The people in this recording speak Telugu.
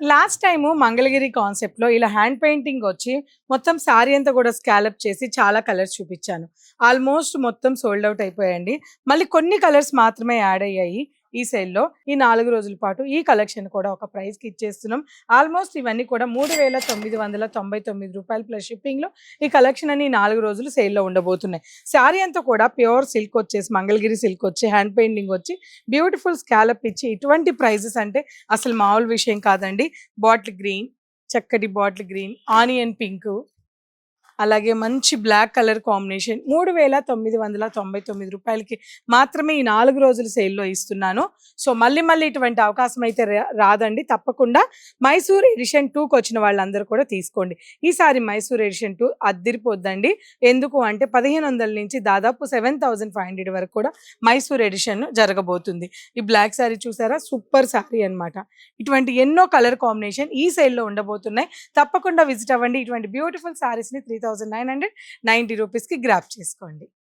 లాస్ట్ టైము మంగళగిరి కాన్సెప్ట్‌లో ఇలా హ్యాండ్ పెయింటింగ్ వచ్చి, మొత్తం శారీ అంతా కూడా స్కాలప్ చేసి చాలా కలర్స్ చూపిచ్చాను. ఆల్మోస్ట్ మొత్తం సోల్డ్ ఔట్ అయిపోయాయండి. మళ్ళీ కొన్ని కలర్స్ మాత్రమే యాడ్ అయ్యాయి ఈ సేల్‌లో. ఈ 4 రోజుల పాటు ఈ కలెక్షన్ కూడా ఒక ప్రైస్‌కి ఇచ్చేస్తున్నాం. ఆల్మోస్ట్ ఇవన్నీ కూడా రూ. 3,999 ప్లస్ షిప్పింగ్‌లో ఈ కలెక్షన్ అన్ని 4 రోజులు సేల్‌లో ఉండబోతున్నాయి. శారీ అంతా కూడా ప్యూర్ సిల్క్ వచ్చేసి మంగళగిరి సిల్క్ వచ్చి, హ్యాండ్ పెయింటింగ్ వచ్చి, బ్యూటిఫుల్ స్కాలప్ ఇచ్చి ఇటువంటి ప్రైజెస్ అంటే అసలు మామూలు విషయం కాదండి. బాటిల్ గ్రీన్, చక్కటి బాటిల్ గ్రీన్, ఆనియన్ పింకు, అలాగే మంచి బ్లాక్ కలర్ కాంబినేషన్ రూ. 3,999కి మాత్రమే ఈ 4 రోజుల సేల్‌లో ఇస్తున్నాను. సో, మళ్ళీ ఇటువంటి అవకాశం అయితే రాదండి. తప్పకుండా మైసూర్ ఎడిషన్ 2కొచ్చిన వాళ్ళందరూ కూడా తీసుకోండి. ఈసారి మైసూర్ ఎడిషన్ 2 అద్దిరిపోద్దండి. ఎందుకు అంటే 1500 నుంచి దాదాపు 7500 వరకు కూడా మైసూర్ ఎడిషన్ జరగబోతుంది. ఈ బ్లాక్ శారీ చూసారా? సూపర్ శారీ అన్నమాట. ఇటువంటి ఎన్నో కలర్ కాంబినేషన్ ఈ సేల్‌లో ఉండబోతున్నాయి. తప్పకుండా విజిట్ అవ్వండి. ఇటువంటి బ్యూటిఫుల్ శారీస్‌ని 3,990 రూపీస్‌కి గ్రాబ్ చేసుకోండి.